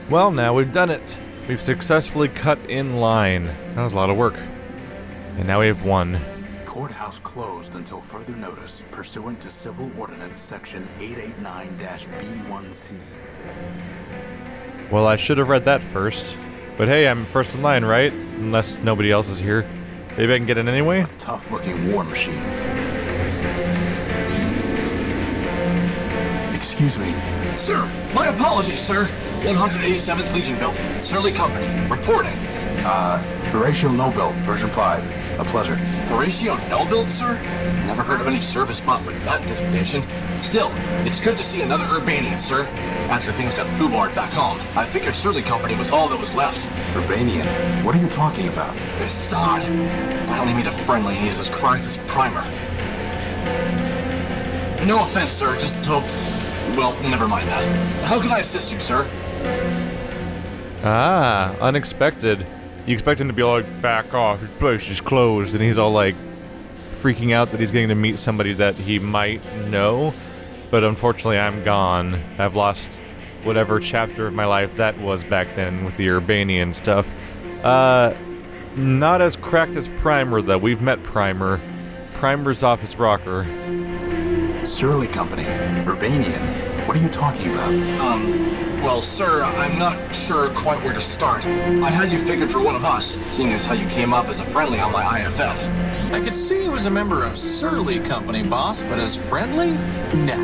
Well, now we've done it. We've successfully cut in line. That was a lot of work. And now we have won. Courthouse closed until further notice, pursuant to Civil Ordinance Section 889-B1C. Well, I should have read that first. But hey, I'm first in line, right? Unless nobody else is here. Maybe I can get in anyway? A tough-looking war machine. Excuse me. Sir, my apologies, sir. 187th Legion built. Surly Company. Reporting. Horatio Nullbuilt, version 5. A pleasure. Horatio Nullbuilt, sir? Never heard of any service bot with that designation. Still, it's good to see another Urbanian, sir. After things got foobarred back home, I figured Surly Company was all that was left. Urbanian? What are you talking about? Assad. Finally made a friendly and he's as cracked as Primer. No offense, sir, just hoped... Well, never mind that. How can I assist you, sir? Ah, unexpected. You expect him to be all like, back off, his place is closed, and he's all like freaking out that he's getting to meet somebody that he might know. But unfortunately, I'm gone. I've lost whatever chapter of my life that was back then with the Urbanian stuff. Not as cracked as Primer, though. We've met Primer. Primer's off his rocker. Surly Company. Urbanian. What are you talking about? Well, sir, I'm not sure quite where to start. I had you figured for one of us, seeing as how you came up as a friendly on my IFF. I could see you as a member of Surly Company, boss, but as friendly? Nah.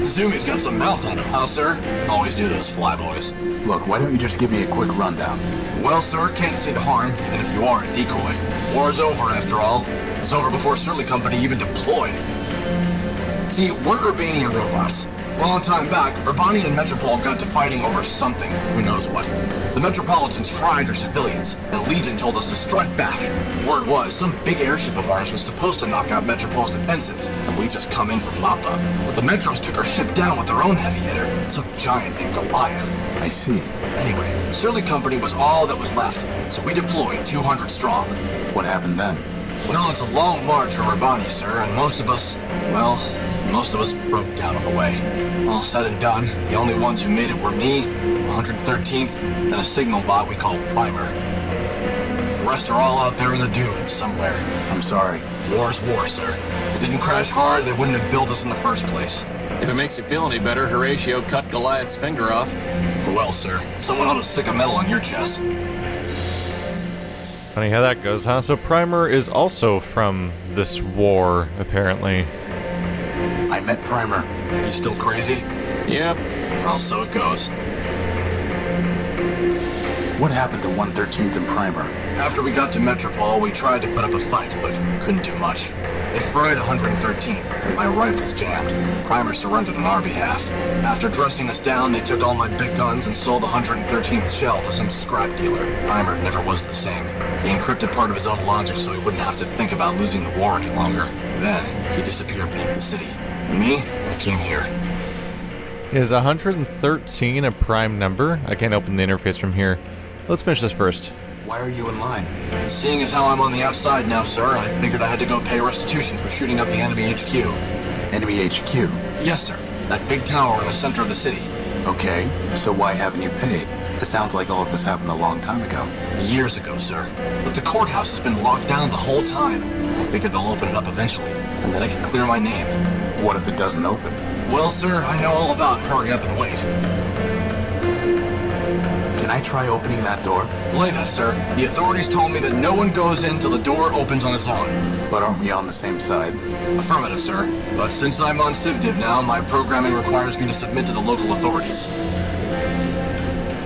Zumi's got some mouth on him, huh, sir? Always do those flyboys. Look, why don't you just give me a quick rundown? Well, sir, can't see the harm, even if you are a decoy. War's over, after all. It was over before Surly Company even deployed. See, we're Urbanian robots. Long time back, Urbani and Metropol got to fighting over something, who knows what. The Metropolitans fried their civilians, and Legion told us to strike back. Word was, some big airship of ours was supposed to knock out Metropol's defenses, and we just come in from mop-up. But the Metros took our ship down with their own heavy hitter, some giant named Goliath. I see. Anyway, Surly Company was all that was left, so we deployed 200 strong. What happened then? Well, it's a long march from Urbani, sir, and most of us broke down on the way. All said and done, the only ones who made it were me, 113th, and a signal bot we call Primer. The rest are all out there in the dunes somewhere. I'm sorry. War's war, sir. If it didn't crash hard, they wouldn't have built us in the first place. If it makes you feel any better, Horatio cut Goliath's finger off. Well, sir, someone ought to stick a medal on your chest. Funny how that goes, huh? So Primer is also from this war, apparently. I met Primer. You still crazy? Yep. Well, so it goes. What happened to 113th and Primer? After we got to Metropol, we tried to put up a fight, but couldn't do much. They fried 113th, and my rifles jammed. Primer surrendered on our behalf. After dressing us down, they took all my big guns and sold the 113th shell to some scrap dealer. Primer never was the same. He encrypted part of his own logic so he wouldn't have to think about losing the war any longer. Then, he disappeared beneath the city. And me, I came here. Is 113 a prime number? I can't open the interface from here. Let's finish this first. Why are you in line? Seeing as how I'm on the outside now, sir, I figured I had to go pay restitution for shooting up the enemy HQ. Enemy HQ? Yes, sir. That big tower in the center of the city. Okay, so why haven't you paid? It sounds like all of this happened a long time ago. Years ago, sir. But the courthouse has been locked down the whole time. I figured they'll open it up eventually, and then I can clear my name. What if it doesn't open? Well, sir, I know all about hurry up and wait. Can I try opening that door? Belay that, sir. The authorities told me that no one goes in till the door opens on its own. But aren't we on the same side? Affirmative, sir. But since I'm on CivDiv now, my programming requires me to submit to the local authorities.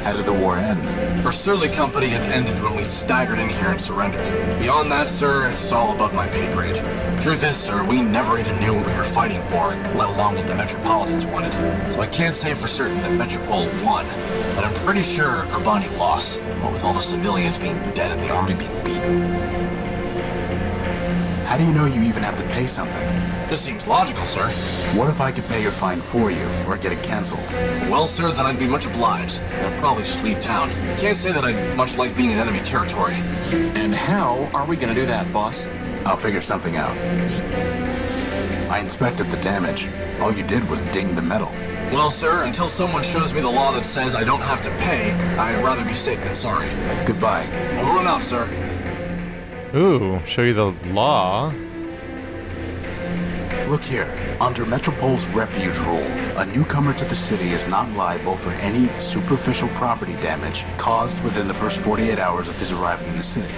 How did the war end? For Surly Company, it ended when we staggered in here and surrendered. Beyond that, sir, it's all above my pay grade. Truth is, sir, we never even knew what we were fighting for, let alone what the Metropolitans wanted. So I can't say for certain that Metropol won, but I'm pretty sure Urbani lost, what with all the civilians being dead and the army being beaten. How do you know you even have to pay something? Just seems logical, sir. What if I could pay your fine for you, or get it canceled? Well, sir, then I'd be much obliged. I'd probably just leave town. Can't say that I'd much like being in enemy territory. And how are we gonna do that, boss? I'll figure something out. I inspected the damage. All you did was ding the metal. Well, sir, until someone shows me the law that says I don't have to pay, I'd rather be safe than sorry. Goodbye. Over and out, sir. Ooh, show you the law. Look here. Under Metropol's refuge rule, a newcomer to the city is not liable for any superficial property damage caused within the first 48 hours of his arriving in the city.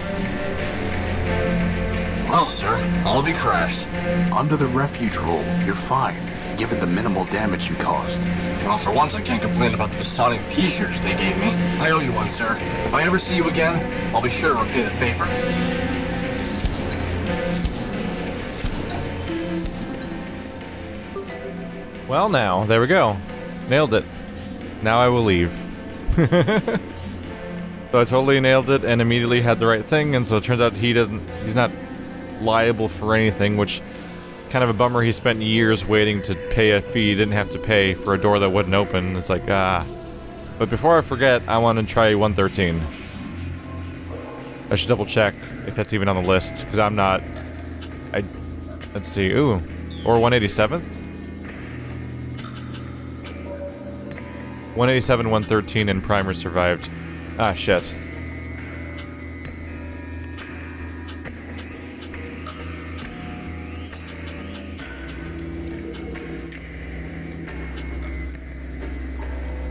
Well, sir, I'll be crashed. Under the refuge rule, you're fine, given the minimal damage you caused. Well, for once I can't complain about the Masonic t-shirts they gave me. I owe you one, sir. If I ever see you again, I'll be sure to repay the favor. Well, now, there we go. Nailed it. Now I will leave. So I totally nailed it and immediately had the right thing, and so it turns out he's not liable for anything, which kind of a bummer. He spent years waiting to pay a fee he didn't have to pay for a door that wouldn't open. It's like, ah. But before I forget, I want to try 113. I should double check if that's even on the list, because I'm not... Let's see, ooh. Or 187th? 187, 113, and Primer survived. Ah, shit.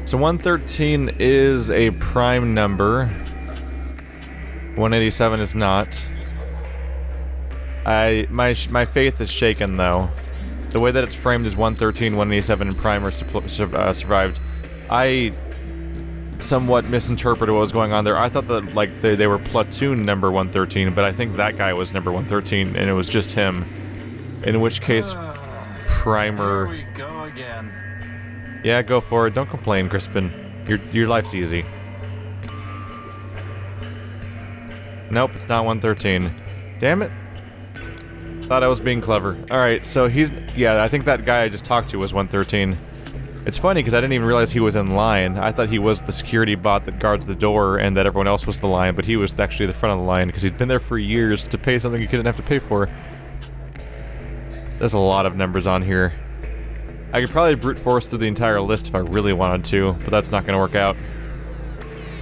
So 113 is a prime number. 187 is not. My faith is shaken, though. The way that it's framed is 113, 187, and Primer survived. I somewhat misinterpreted what was going on there. I thought that, like, they were platoon number 113, but I think that guy was number 113, and it was just him. In which case, Primer... Here we go again. Yeah, go for it. Don't complain, Crispin. Your life's easy. Nope, it's not 113. Damn it. Thought I was being clever. Alright, so he's... Yeah, I think that guy I just talked to was 113. It's funny, because I didn't even realize he was in line. I thought he was the security bot that guards the door, and that everyone else was the line, but he was actually the front of the line, because he'd been there for years to pay something he couldn't have to pay for. There's a lot of numbers on here. I could probably brute force through the entire list if I really wanted to, but that's not going to work out.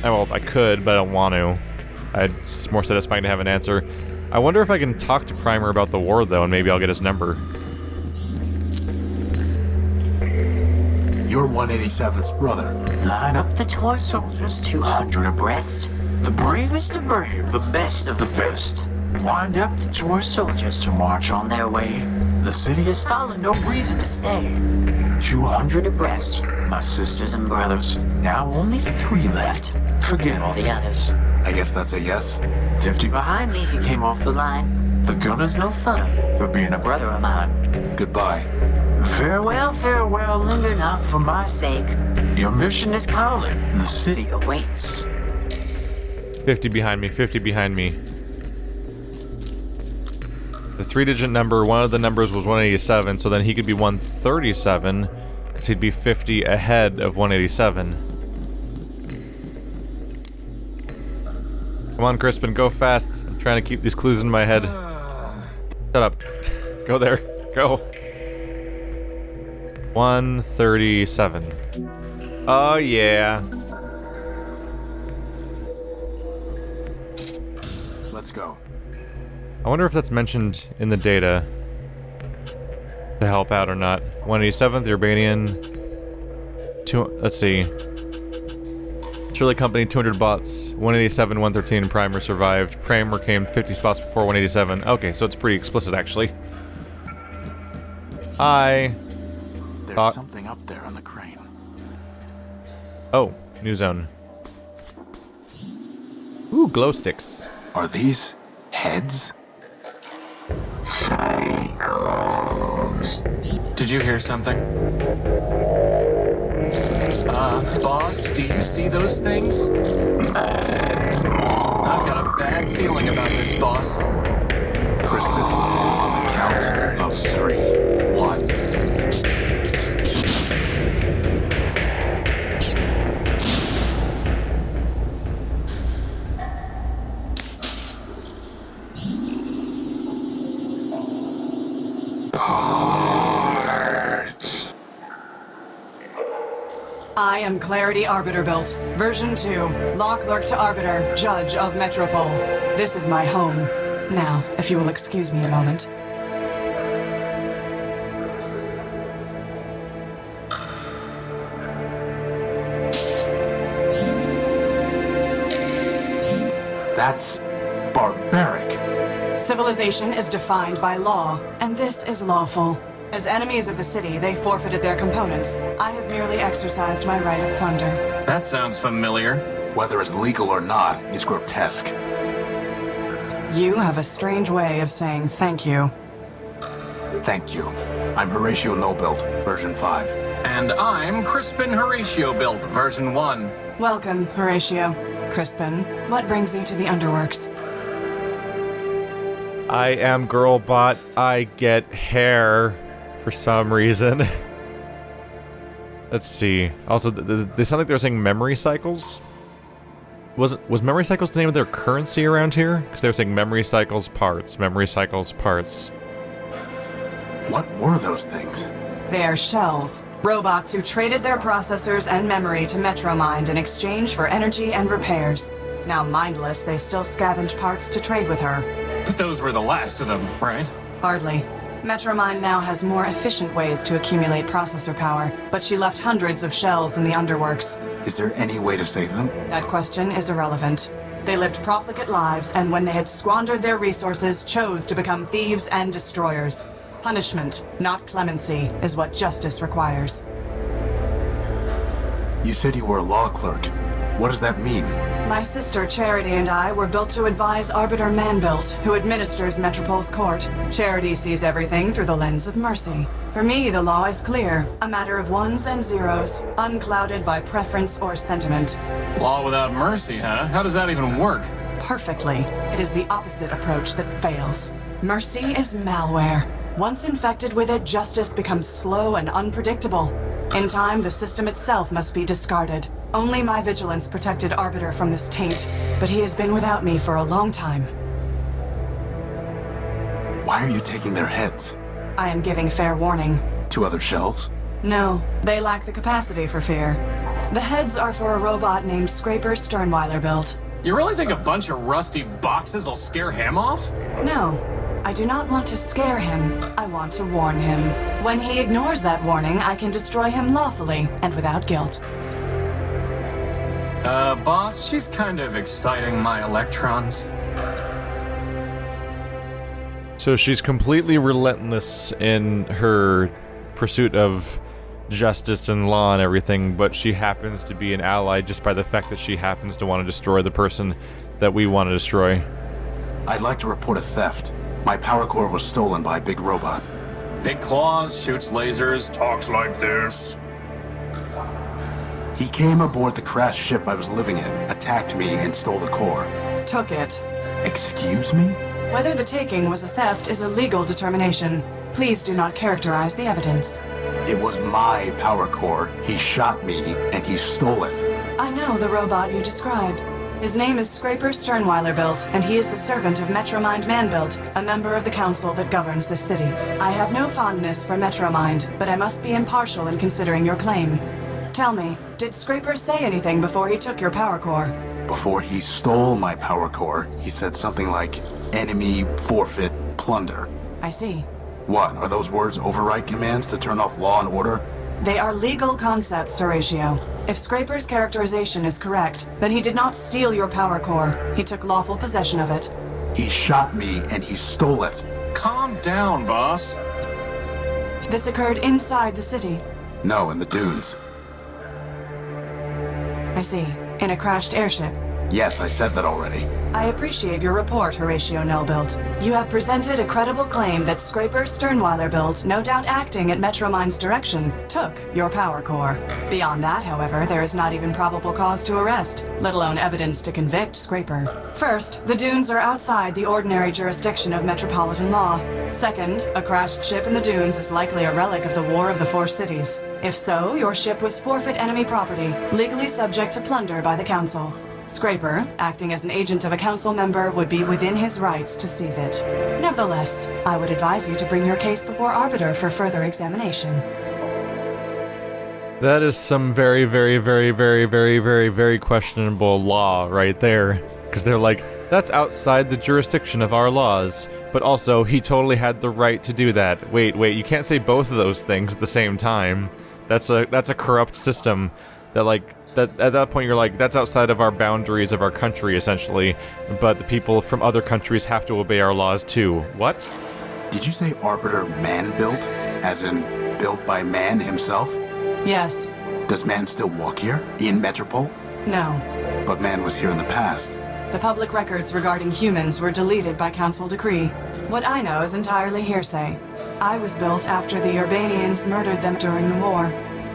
Well, I could, but I don't want to. It's more satisfying to have an answer. I wonder if I can talk to Primer about the war, though, and maybe I'll get his number. You're 187's brother. Line up the toy soldiers, 200 abreast. The bravest of brave, the best of the best. Wind up the toy soldiers to march on their way. The city has found no reason to stay. 200 abreast, my sisters and brothers. Now only 3 left. Forget all the others. I guess that's a yes. 50 behind me, he came off the line. The gunner's no fun for being a brother of mine. Goodbye. Farewell, farewell, linger not for my sake. Your mission is calling, the city awaits. 50 behind me, 50 behind me. The 3-digit number, one of the numbers was 187, so then he could be 137, so he'd be 50 ahead of 187. Come on, Crispin, go fast. I'm trying to keep these clues in my head. Shut up. Go there. Go. 137. Oh, yeah. Let's go. I wonder if that's mentioned in the data to help out or not. 187th, Urbanian. Let's see. Shirley Company, 200 bots. 187, 113, Primer survived. Primer came 50 spots before 187. Okay, so it's pretty explicit, actually. Hi. There's something up there on the crane. Oh, new zone. Ooh, glow sticks. Are these heads? Did you hear something? Boss, do you see those things? I've got a bad feeling about this, boss. Crispin, on the count of 3. 1. I am Clarity Arbiter-Built, version 2, Law Clerk to Arbiter, Judge of Metropol. This is my home. Now, if you will excuse me a moment. That's barbaric. Civilization is defined by law, and this is lawful. As enemies of the city, they forfeited their components. I have merely exercised my right of plunder. That sounds familiar. Whether it's legal or not, it's grotesque. You have a strange way of saying thank you. Thank you. I'm Horatio Nullbuilt, version 5. And I'm Crispin Horatio Built, version 1. Welcome, Horatio. Crispin, what brings you to the Underworks? I am Girlbot. I get hair for some reason. Let's see. Also, they sound like they were saying memory cycles. Was memory cycles the name of their currency around here? Because they were saying memory cycles parts, memory cycles parts. What were those things? They are shells. Robots who traded their processors and memory to Metromind in exchange for energy and repairs. Now mindless, they still scavenge parts to trade with her. But those were the last of them, right? Hardly. Metromind now has more efficient ways to accumulate processor power, but she left hundreds of shells in the Underworks. Is there any way to save them? That question is irrelevant. They lived profligate lives, and when they had squandered their resources, chose to become thieves and destroyers. Punishment, not clemency, is what justice requires. You said you were a law clerk. What does that mean? My sister Charity and I were built to advise Arbiter Manbuilt, who administers Metropol's court. Charity sees everything through the lens of mercy. For me, the law is clear, a matter of ones and zeros, unclouded by preference or sentiment. Law without mercy, huh? How does that even work? Perfectly. It is the opposite approach that fails. Mercy is malware. Once infected with it, justice becomes slow and unpredictable. In time, the system itself must be discarded. Only my vigilance protected Arbiter from this taint, but he has been without me for a long time. Why are you taking their heads? I am giving fair warning. To other shells? No, they lack the capacity for fear. The heads are for a robot named Scraper Sternweiler built. You really think a bunch of rusty boxes will scare him off? No, I do not want to scare him. I want to warn him. When he ignores that warning, I can destroy him lawfully and without guilt. Boss, she's kind of exciting my electrons. So she's completely relentless in her pursuit of justice and law and everything, but she happens to be an ally just by the fact that she happens to want to destroy the person that we want to destroy. I'd like to report a theft. My power core was stolen by a big robot. Big claws, shoots lasers, talks like this. He came aboard the crashed ship I was living in, attacked me, and stole the core. Took it. Excuse me? Whether the taking was a theft is a legal determination. Please do not characterize the evidence. It was my power core. He shot me, and he stole it. I know the robot you described. His name is Scraper Sternweiler Built, and he is the servant of Metromind Manbuilt, a member of the council that governs this city. I have no fondness for Metromind, but I must be impartial in considering your claim. Tell me, did Scraper say anything before he took your power core? Before he stole my power core, he said something like, enemy, forfeit, plunder. I see. What, are those words override commands to turn off law and order? They are legal concepts, Horatio. If Scraper's characterization is correct, then he did not steal your power core. He took lawful possession of it. He shot me, and he stole it. Calm down, boss. This occurred inside the city. No, in the dunes. I see. In a crashed airship. Yes, I said that already. I appreciate your report, Horatio Nullbuilt. You have presented a credible claim that Scraper Sternweiler Built, no doubt acting at Metromind's direction, took your power core. Beyond that, however, there is not even probable cause to arrest, let alone evidence to convict Scraper. First, the dunes are outside the ordinary jurisdiction of metropolitan law. Second, a crashed ship in the dunes is likely a relic of the War of the Four Cities. If so, your ship was forfeit enemy property, legally subject to plunder by the Council. Scraper, acting as an agent of a council member, would be within his rights to seize it. Nevertheless, I would advise you to bring your case before Arbiter for further examination. That is some very, very, very, very, very, very, very questionable law right there. Because they're like, that's outside the jurisdiction of our laws. But also, he totally had the right to do that. Wait, you can't say both of those things at the same time. That's a corrupt system that, like, that at that point you're like, that's outside of our boundaries of our country, essentially. But the people from other countries have to obey our laws too. What? Did you say Arbiter man-built? As in, built by man himself? Yes. Does man still walk here? In Metropol? No. But man was here in the past. The public records regarding humans were deleted by council decree. What I know is entirely hearsay. I was built after the Urbanians murdered them during the war.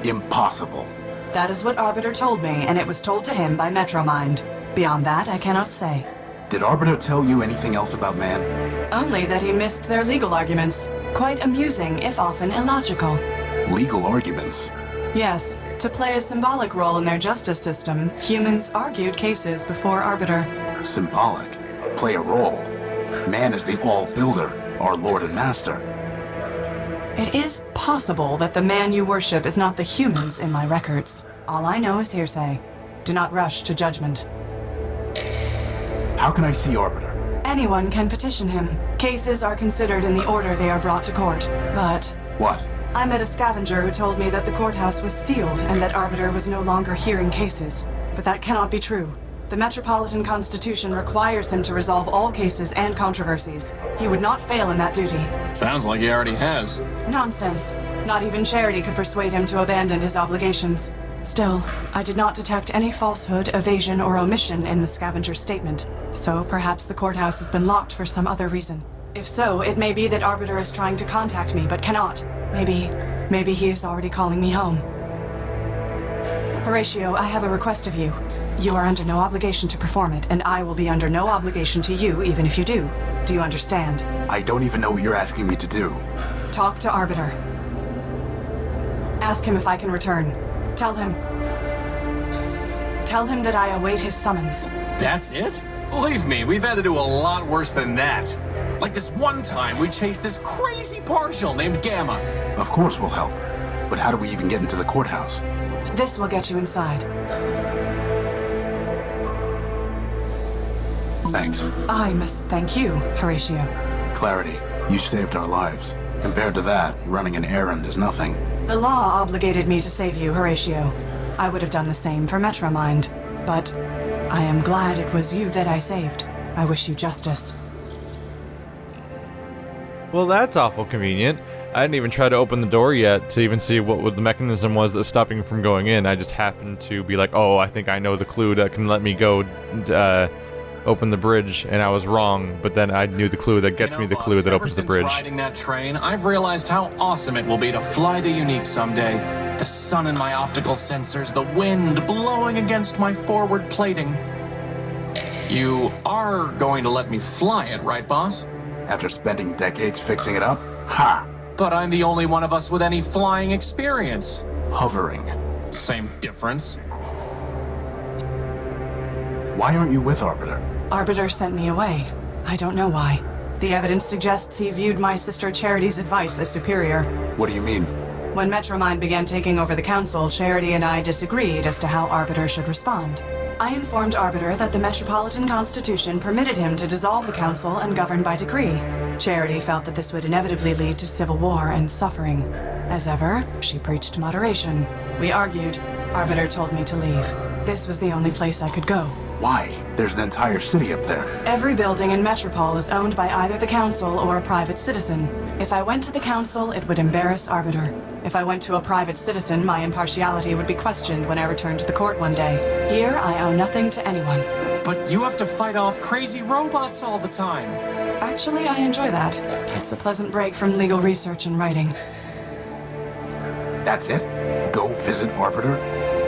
Impossible. That is what Arbiter told me, and it was told to him by Metromind. Beyond that, I cannot say. Did Arbiter tell you anything else about man? Only that he missed their legal arguments. Quite amusing, if often illogical. Legal arguments? Yes. To play a symbolic role in their justice system, humans argued cases before Arbiter. Symbolic? Play a role? Man is the all-builder, our lord and master. It is possible that the man you worship is not the humans in my records. All I know is hearsay. Do not rush to judgment. How can I see Arbiter? Anyone can petition him. Cases are considered in the order they are brought to court. But What? I met a scavenger who told me that the courthouse was sealed and that Arbiter was no longer hearing cases. But that cannot be true. The Metropolitan Constitution requires him to resolve all cases and controversies. He would not fail in that duty. Sounds like he already has. Nonsense. Not even charity could persuade him to abandon his obligations. Still, I did not detect any falsehood, evasion, or omission in the scavenger's statement. So perhaps the courthouse has been locked for some other reason. If so, it may be that Arbiter is trying to contact me but cannot. Maybe he is already calling me home. Horatio, I have a request of you. You are under no obligation to perform it, and I will be under no obligation to you even if you do. Do you understand? I don't even know what you're asking me to do. Talk to Arbiter. Ask him if I can return. Tell him that I await his summons. That's it? Believe me, we've had to do a lot worse than that. Like this one time we chased this crazy partial named Gamma. Of course we'll help. But how do we even get into the courthouse? This will get you inside. Thanks. I must thank you, Horatio. Clarity, you saved our lives. Compared to that, running an errand is nothing. The law obligated me to save you, Horatio. I would have done the same for Metromind, but I am glad it was you that I saved. I wish you justice. Well, that's awful convenient. I didn't even try to open the door yet to even see what the mechanism was that was stopping me from going in. I just happened to be like, oh, I think I know the clue that can let me go open the bridge, and I was wrong, but then I knew the clue that gets me the clue that opens the bridge. Ever since riding that train, I've realized how awesome it will be to fly the Unique someday. The sun in my optical sensors, the wind blowing against my forward plating. You are going to let me fly it, right, boss? After spending decades fixing it up? Ha! But I'm the only one of us with any flying experience. Hovering. Same difference. Why aren't you with Arbiter? Arbiter sent me away. I don't know why. The evidence suggests he viewed my sister Charity's advice as superior. What do you mean? When Metromind began taking over the council, Charity and I disagreed as to how Arbiter should respond. I informed Arbiter that the Metropolitan Constitution permitted him to dissolve the council and govern by decree. Charity felt that this would inevitably lead to civil war and suffering. As ever, she preached moderation. We argued. Arbiter told me to leave. This was the only place I could go. Why? There's an entire city up there. Every building in Metropol is owned by either the council or a private citizen. If I went to the council, it would embarrass Arbiter. If I went to a private citizen, my impartiality would be questioned when I returned to the court one day. Here, I owe nothing to anyone. But you have to fight off crazy robots all the time. Actually, I enjoy that. It's a pleasant break from legal research and writing. That's it? Go visit Arbiter?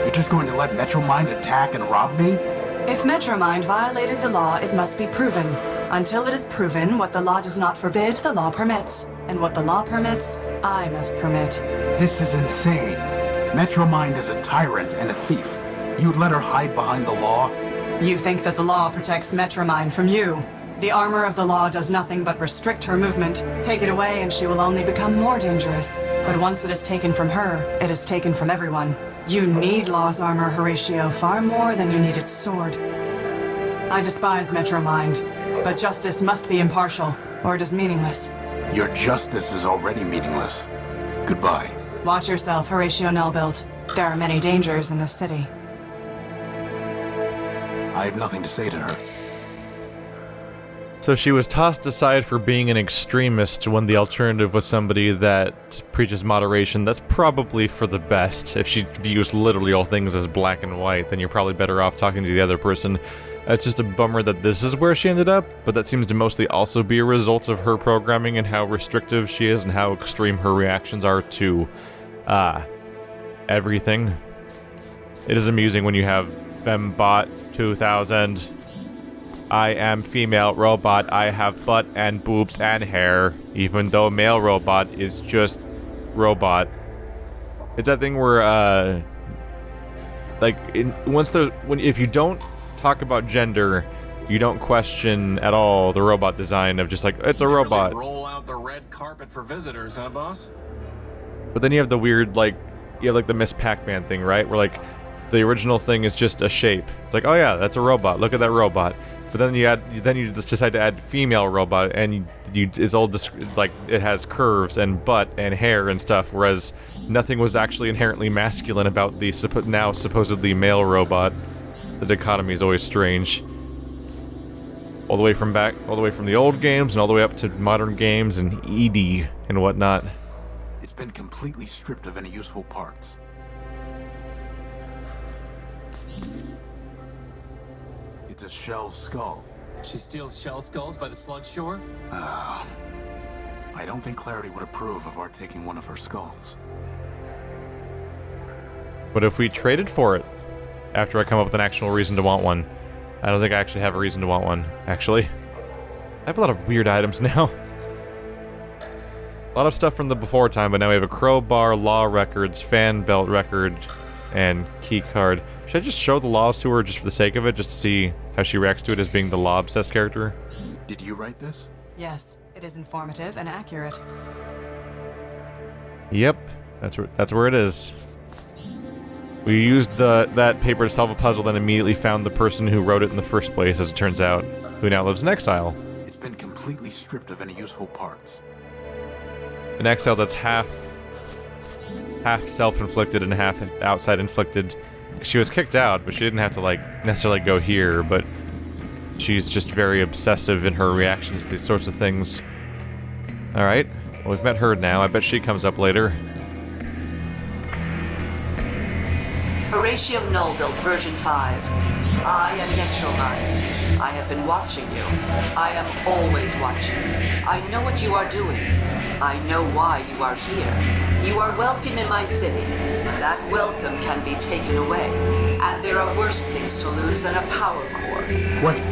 You're just going to let Metromind attack and rob me? If Metromind violated the law, it must be proven. Until it is proven, what the law does not forbid, the law permits. And what the law permits, I must permit. This is insane. Metromind is a tyrant and a thief. You'd let her hide behind the law? You think that the law protects Metromind from you? The armor of the law does nothing but restrict her movement. Take it away and she will only become more dangerous. But once it is taken from her, it is taken from everyone. You need law's armor, Horatio, far more than you need its sword. I despise Metromind, but justice must be impartial, or it is meaningless. Your justice is already meaningless. Goodbye. Watch yourself, Horatio Nullbuilt. There are many dangers in this city. I have nothing to say to her. So she was tossed aside for being an extremist when the alternative was somebody that preaches moderation. That's probably for the best. If she views literally all things as black and white, then you're probably better off talking to the other person. It's just a bummer that this is where she ended up, but that seems to mostly also be a result of her programming and how restrictive she is and how extreme her reactions are to, everything. It is amusing when you have Fembot 2000. I am female robot, I have butt and boobs and hair, even though male robot is just robot. It's that thing where, if you don't talk about gender, you don't question at all the robot design of just like, it's a robot. Really roll out the red carpet for visitors, huh, boss? But then you have the weird, you have the Miss Pac-Man thing, right? Where the original thing is just a shape. It's like, oh yeah, that's a robot, look at that robot. But then you just decide to add female robot, and it's all it has curves and butt and hair and stuff, whereas nothing was actually inherently masculine about the now supposedly male robot. The dichotomy is always strange. All the way from the old games and all the way up to modern games and ED and whatnot. It's been completely stripped of any useful parts. It's a shell skull. She steals shell skulls by the sludge shore? I don't think Clarity would approve of our taking one of her skulls. But if we traded for it, after I come up with an actual reason to want one, I don't think I actually have a reason to want one, actually. I have a lot of weird items now. A lot of stuff from the before time, but now we have a crowbar, law records, fan belt record, and key card. Should I just show the laws to her just for the sake of it, just to see how she reacts to it as being the law-obsessed character? Did you write this? Yes, it is informative and accurate. Yep, that's where it is. We used that paper to solve a puzzle, then immediately found the person who wrote it in the first place, as it turns out, who now lives in exile. It's been completely stripped of any useful parts. An exile that's half self-inflicted and half outside-inflicted. She was kicked out, but she didn't have to, necessarily go here, but she's just very obsessive in her reactions to these sorts of things. Alright, well, we've met her now. I bet she comes up later. Horatio Nullbuilt version 5. I am Metromind. I have been watching you. I am always watching. I know what you are doing. I know why you are here. You are welcome in my city, but that welcome can be taken away. And there are worse things to lose than a power core. Wait.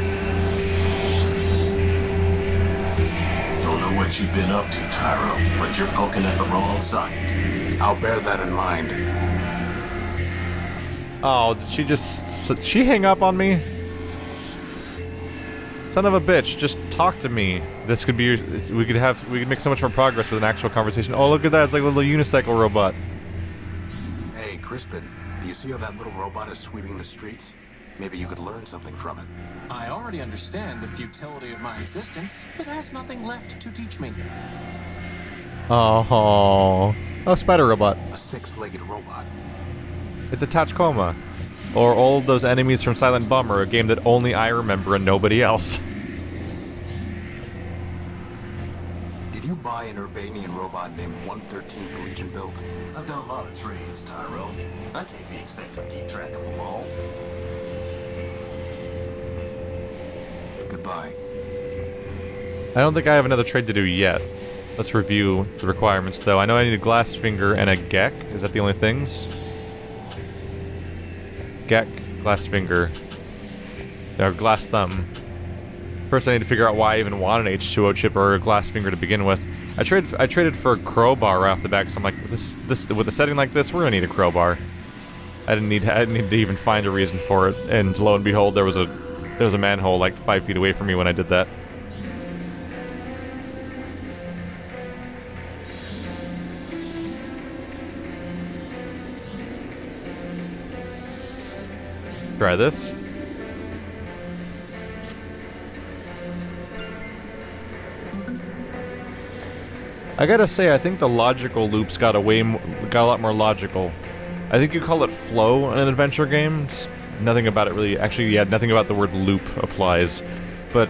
Don't know what you've been up to, Tyro, but you're poking at the wrong socket. I'll bear that in mind. Oh, did she hang up on me? Son of a bitch, just talk to me. This could be, we could make so much more progress with an actual conversation. Oh, look at that, it's like a little unicycle robot. Hey, Crispin, do you see how that little robot is sweeping the streets? Maybe you could learn something from it. I already understand the futility of my existence. It has nothing left to teach me. Oh, spider robot. A six-legged robot. It's a Tachkoma. Or all those enemies from Silent Bomber, a game that only I remember and nobody else. Did you buy an Urbanian robot named 113th Legion build? I've done a lot of trades, Tyro. I can't be expected to keep track of them all. Goodbye. I don't think I have another trade to do yet. Let's review the requirements, though. I know I need a glass finger and a Gek. Is that the only things? Gek, glass finger, or glass thumb. First, I need to figure out why I even want an H2O chip or a glass finger to begin with. I traded for a crowbar right off the bat, because I'm like, this with a setting like this, we're gonna need a crowbar. I didn't need to even find a reason for it, and lo and behold, there was a manhole like 5 feet away from me when I did that. Try this. I gotta say, I think the logical loops got a lot more logical. I think you call it flow in an adventure game. Nothing about it really, actually, yeah, nothing about the word loop applies. But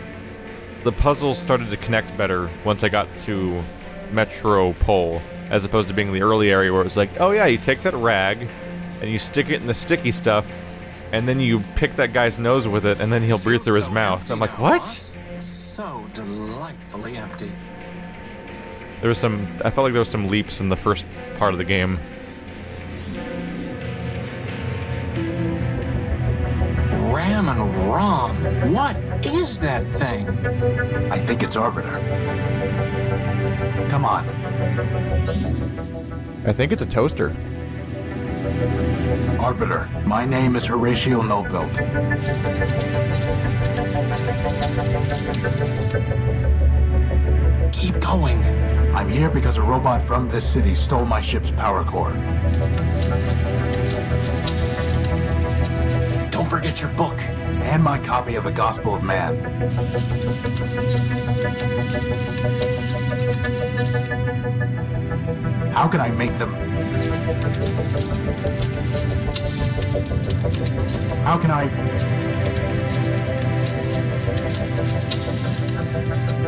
the puzzles started to connect better once I got to Metropol, as opposed to being in the early area where it was like, oh yeah, you take that rag, and you stick it in the sticky stuff, and then you pick that guy's nose with it, and then he'll breathe through his mouth. I'm like, what? So delightfully empty. There was some, I felt like there was some leaps in the first part of the game. Ram and Rom, what is that thing? I think it's Arbiter. Come on. I think it's a toaster. Arbiter, my name is Horatio Nullbuilt. Keep going. I'm here because a robot from this city stole my ship's power core. Don't forget your book. And my copy of the Gospel of Man. How can I make them... How can I...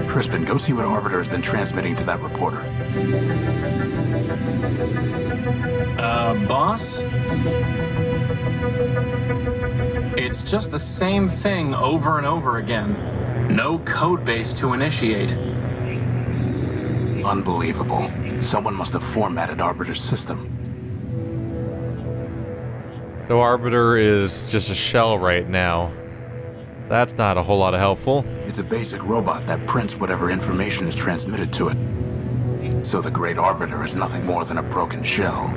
Crispin, go see what Arbiter has been transmitting to that reporter. Boss? It's just the same thing over and over again. No code base to initiate. Unbelievable. Someone must have formatted Arbiter's system. So Arbiter is just a shell right now. That's not a whole lot of helpful. It's a basic robot that prints whatever information is transmitted to it. So the Great Arbiter is nothing more than a broken shell.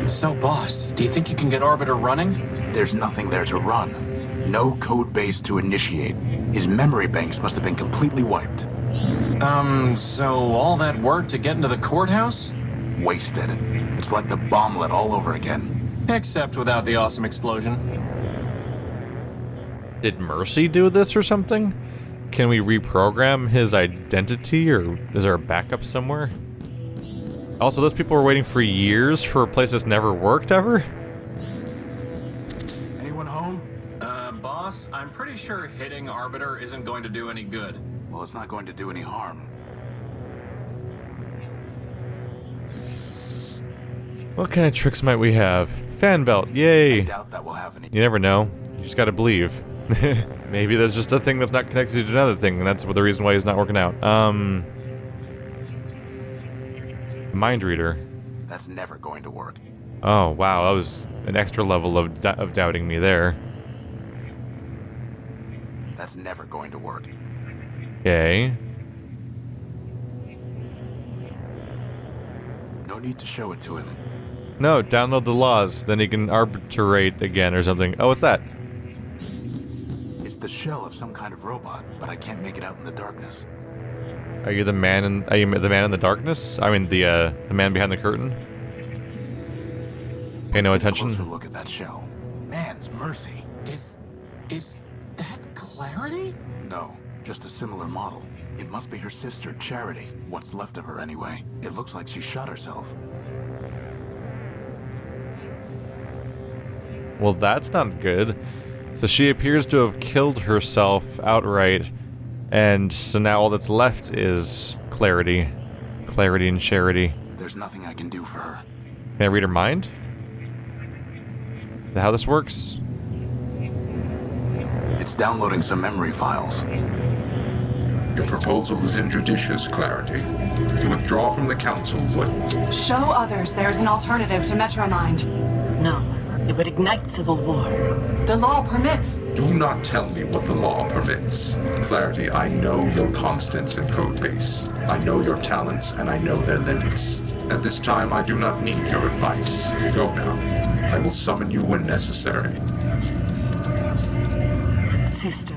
So, boss, do you think you can get Arbiter running? There's nothing there to run. No code base to initiate. His memory banks must have been completely wiped. So all that work to get into the courthouse? Wasted. It's like the bomblet all over again. Except without the awesome explosion. Did Mercy do this or something? Can we reprogram his identity, or is there a backup somewhere? Also, those people were waiting for years for a place that's never worked ever? Anyone home? Boss, I'm pretty sure hitting Arbiter isn't going to do any good. Well, it's not going to do any harm. What kind of tricks might we have? Fan belt, yay! I doubt that will have any. You never know. You just gotta believe. Maybe there's just a thing that's not connected to another thing, and that's the reason why he's not working out. Mind reader. That's never going to work. Oh, wow, that was an extra level of doubting me there. That's never going to work. Okay. No need to show it to him. No, download the laws, then he can arbitrate again or something. Oh, what's that? It's the shell of some kind of robot, but I can't make it out in the darkness. Are you the man in the darkness? I mean, the man behind the curtain? Pay no attention. Let's get a closer look at that shell. Man's mercy. Is that Clarity? No, just a similar model. It must be her sister, Charity. What's left of her, anyway. It looks like she shot herself. Well, that's not good. So she appears to have killed herself outright, and so now all that's left is Clarity. Clarity and Charity. There's nothing I can do for her. Can I read her mind? Is that how this works? It's downloading some memory files. Your proposal is injudicious, Clarity. To withdraw from the council would... Show others there's an alternative to Metromind. No, it would ignite civil war. The law permits. Do not tell me what the law permits. Clarity, I know your constants in Codebase. I know your talents, and I know their limits. At this time, I do not need your advice. Go now. I will summon you when necessary. Sister.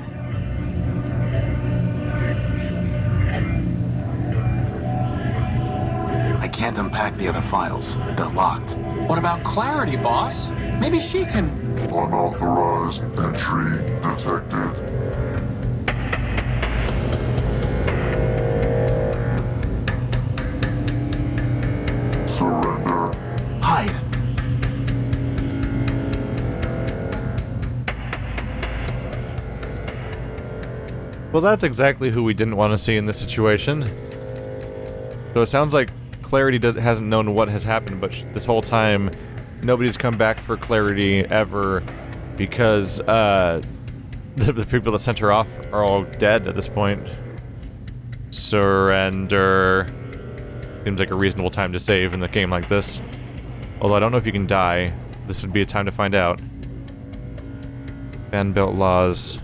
can't unpack the other files. They're locked. What about Clarity, boss? Maybe she can... Unauthorized entry detected. Surrender. Hide. Well, that's exactly who we didn't want to see in this situation. So it sounds like Clarity hasn't known what has happened, but this whole time, nobody's come back for Clarity ever because the people that sent her off are all dead at this point. Surrender. Seems like a reasonable time to save in a game like this. Although I don't know if you can die. This would be a time to find out. Fan-built laws.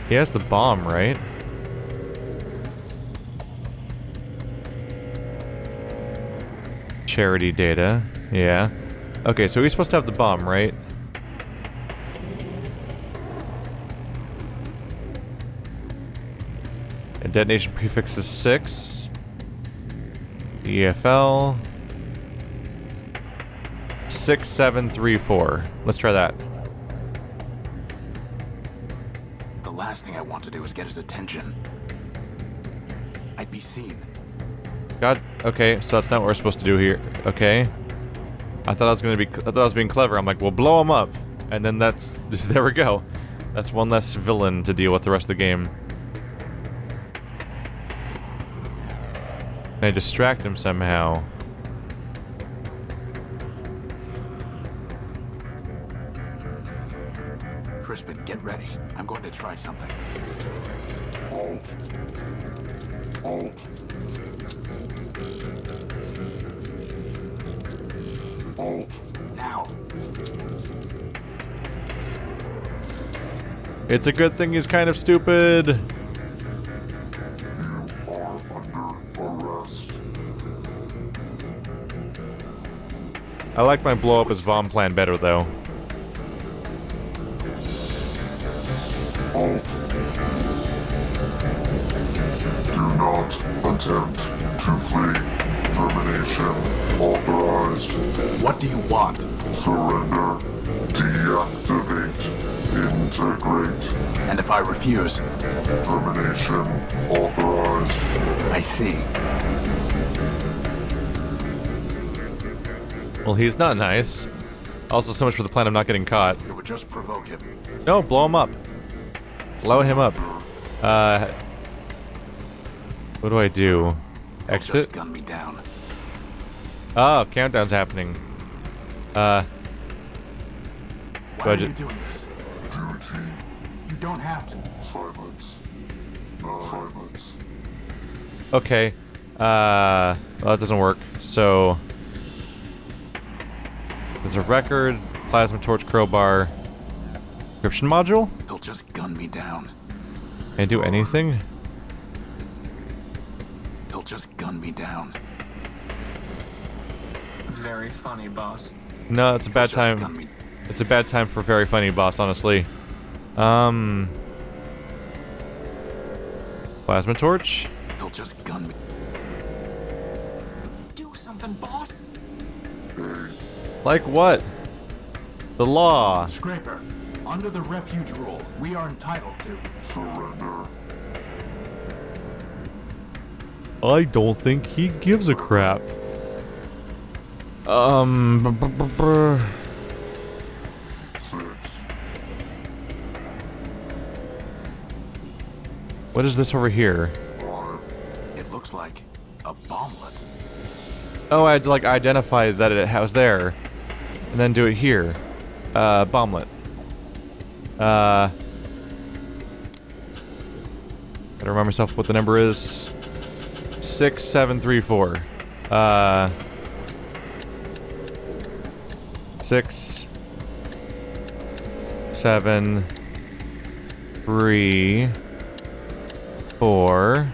He has the bomb, right? Charity data. Yeah. Okay, so he's supposed to have the bomb, right? And detonation prefix is 6. EFL. 6734. Let's try that. The last thing I want to do is get his attention. I'd be seen. God, okay, so that's not what we're supposed to do here. Okay. I thought I was being clever. I'm like, well, blow him up. And then that's, there we go. That's one less villain to deal with the rest of the game. Can I distract him somehow? Crispin, get ready. I'm going to try something. Alt. Alt. Alt. Now. It's a good thing he's kind of stupid. You are under arrest. I like my blow up his bomb plan better though. Alt. Do not attempt to flee. Termination authorized. What do you want? Surrender. Deactivate. Integrate. And if I refuse? Termination authorized. I see. Well, he's not nice. Also, so much for the plan of not getting caught. It would just provoke him. No, blow him up. Blow him up. What do I do? He'll Exit? just gun me down. Oh, countdown's happening. Why Do I are ju- you doing this? Duty. You don't have to. Silence. No. Silence. Okay. Well, that doesn't work. So... There's a record, plasma torch, crowbar, encryption module? He'll just gun me down. Can I do anything? He'll just gun me down. Very funny, boss. No, it's a bad He'll just gun time. me. It's a bad time for very funny, boss, honestly. Plasma torch? He'll just gun me. Do something, boss. Like what? The law. Scraper, under the refuge rule, we are entitled to. Surrender. I don't think he gives a crap. Six. What is this over here? 5. It looks like a bomblet. Oh, I had to like identify that it was there, and then do it here. Bomblet. Gotta remind myself what the number is. 6734. 6 7 3 4.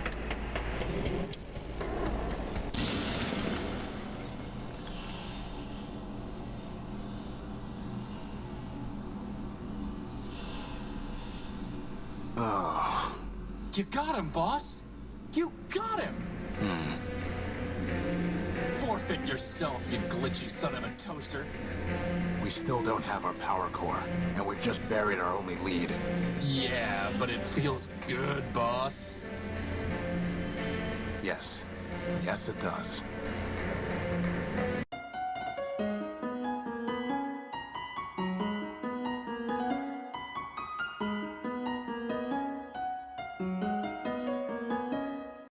You got him, boss! You got him! Forfeit yourself, you glitchy son of a toaster. We still don't have our power core, and we've just buried our only lead. Yeah, but it feels good, boss. Yes. Yes, it does.